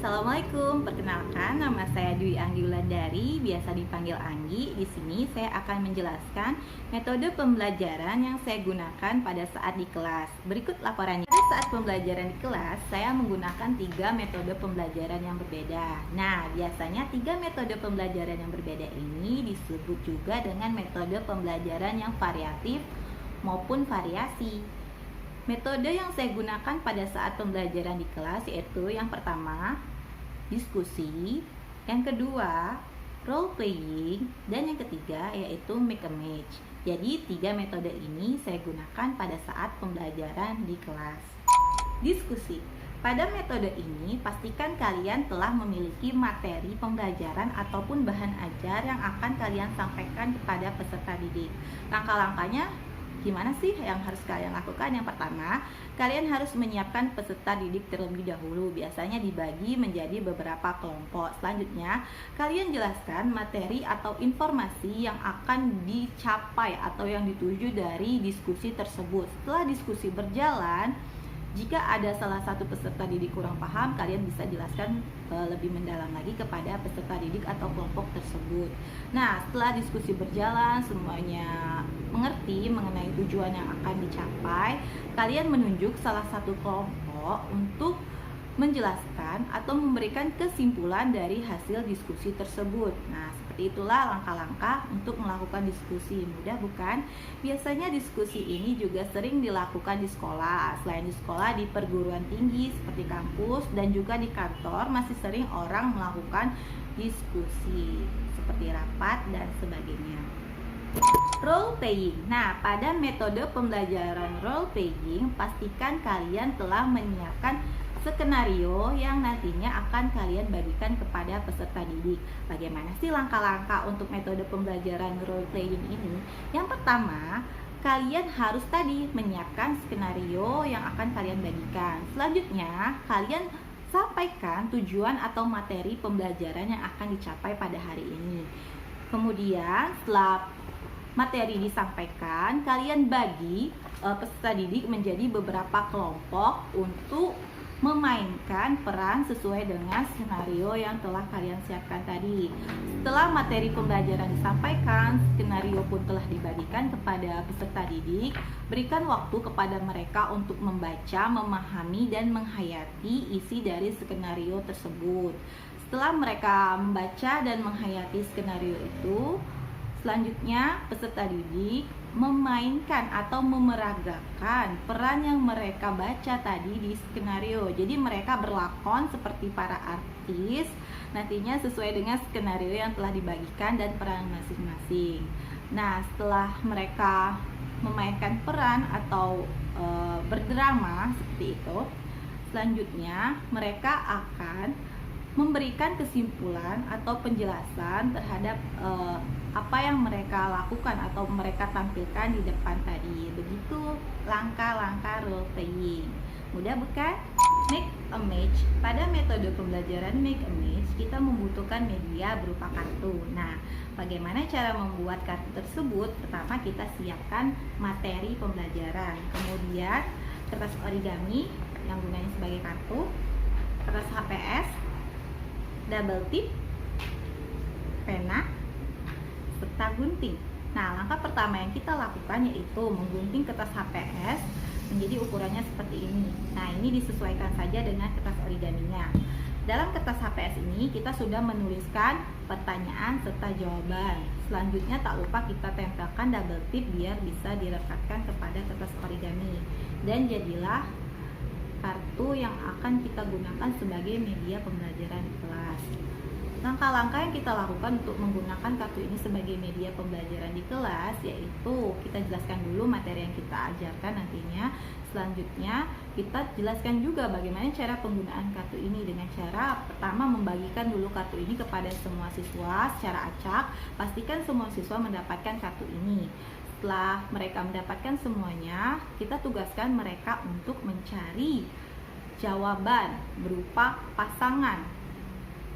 Assalamualaikum, perkenalkan nama saya Dwi Anggi Wulandari, biasa dipanggil Anggi. Di sini saya akan menjelaskan metode pembelajaran yang saya gunakan pada saat di kelas. Berikut laporannya. Pada saat pembelajaran di kelas, saya menggunakan 3 metode pembelajaran yang berbeda. Nah, biasanya 3 metode pembelajaran yang berbeda ini disebut juga dengan metode pembelajaran yang variatif maupun variasi. Metode yang saya gunakan pada saat pembelajaran di kelas yaitu yang pertama, diskusi, yang kedua, role playing, dan yang ketiga yaitu make a match. Jadi 3 metode ini saya gunakan pada saat pembelajaran di kelas. Diskusi. Pada metode ini, pastikan kalian telah memiliki materi pembelajaran ataupun bahan ajar yang akan kalian sampaikan kepada peserta didik. Langkah-langkahnya gimana sih yang harus kalian lakukan? Yang pertama, kalian harus menyiapkan peserta didik terlebih dahulu. Biasanya dibagi menjadi beberapa kelompok. Selanjutnya, kalian jelaskan materi atau informasi yang akan dicapai atau yang dituju dari diskusi tersebut. Setelah diskusi berjalan, jika ada salah satu peserta didik kurang paham, kalian bisa jelaskan lebih mendalam lagi kepada peserta didik atau kelompok tersebut. Nah, setelah diskusi berjalan, semuanya mengerti mengenai tujuan yang akan dicapai, kalian menunjuk salah satu kelompok untuk menjelaskan atau memberikan kesimpulan dari hasil diskusi tersebut. Nah, seperti itulah langkah-langkah untuk melakukan diskusi. Mudah bukan? Biasanya diskusi ini juga sering dilakukan di sekolah. Selain di sekolah, di perguruan tinggi seperti kampus dan juga di kantor masih sering orang melakukan diskusi seperti rapat dan sebagainya. Role playing. Nah, pada metode pembelajaran role playing, pastikan kalian telah menyiapkan skenario yang nantinya akan kalian bagikan kepada peserta didik. Bagaimana sih langkah-langkah untuk metode pembelajaran role playing ini? Yang pertama, kalian harus tadi menyiapkan skenario yang akan kalian bagikan. Selanjutnya, kalian sampaikan tujuan atau materi pembelajaran yang akan dicapai pada hari ini. Kemudian, setelah materi disampaikan, kalian bagi peserta didik menjadi beberapa kelompok untuk memainkan peran sesuai dengan skenario yang telah kalian siapkan tadi. Setelah materi pembelajaran disampaikan, skenario pun telah dibagikan kepada peserta didik. Berikan waktu kepada mereka untuk membaca, memahami, dan menghayati isi dari skenario tersebut. Setelah mereka membaca dan menghayati skenario itu, selanjutnya peserta didik memainkan atau memeragakan peran yang mereka baca tadi di skenario. Jadi mereka berlakon seperti para artis nantinya sesuai dengan skenario yang telah dibagikan dan peran masing-masing. Nah, setelah mereka memainkan peran atau berdrama seperti itu, selanjutnya mereka akan memberikan kesimpulan atau penjelasan terhadap apa yang mereka lakukan atau mereka tampilkan di depan tadi. Begitu langkah-langkah role playing. Mudah bukan? Make a match. Pada metode pembelajaran make a match, kita membutuhkan media berupa kartu. Nah, bagaimana cara membuat kartu tersebut? Pertama, kita siapkan materi pembelajaran. Kemudian, kertas origami yang gunanya sebagai kartu, kertas HPS, double tip, pena, serta gunting. Nah, langkah pertama yang kita lakukan yaitu menggunting kertas HPS menjadi ukurannya seperti ini. Nah, ini disesuaikan saja dengan kertas origaminya. Dalam kertas HPS ini kita sudah menuliskan pertanyaan serta jawaban. Selanjutnya tak lupa kita tempelkan double tip biar bisa direkatkan kepada kertas origami. Dan jadilah kartu yang akan kita gunakan sebagai media pembelajaran di kelas. Langkah-langkah yang kita lakukan untuk menggunakan kartu ini sebagai media pembelajaran di kelas yaitu kita jelaskan dulu materi yang kita ajarkan nantinya. Selanjutnya kita jelaskan juga bagaimana cara penggunaan kartu ini dengan cara pertama membagikan dulu kartu ini kepada semua siswa secara acak. Pastikan semua siswa mendapatkan kartu ini. Setelah mereka mendapatkan semuanya, kita tugaskan mereka untuk mencari jawaban berupa pasangan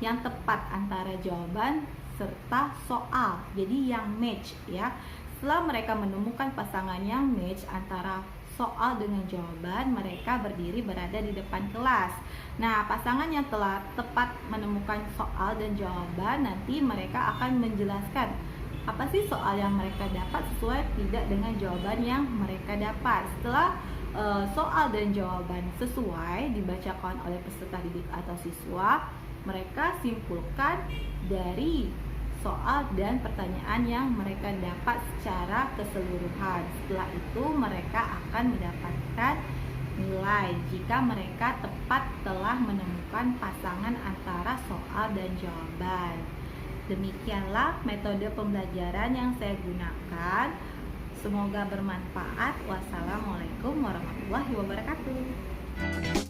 yang tepat antara jawaban serta soal. Jadi yang match ya. Setelah mereka menemukan pasangan yang match antara soal dengan jawaban, mereka berdiri berada di depan kelas. Nah, pasangan yang telah tepat menemukan soal dan jawaban, nanti mereka akan menjelaskan apa sih soal yang mereka dapat sesuai tidak dengan jawaban yang mereka dapat. Setelah soal dan jawaban sesuai dibacakan oleh peserta didik atau siswa, mereka simpulkan dari soal dan pertanyaan yang mereka dapat secara keseluruhan. Setelah itu mereka akan mendapatkan nilai jika mereka tepat telah menemukan pasangan antara soal dan jawaban. Demikianlah metode pembelajaran yang saya gunakan. Semoga bermanfaat. Wassalamualaikum warahmatullahi wabarakatuh.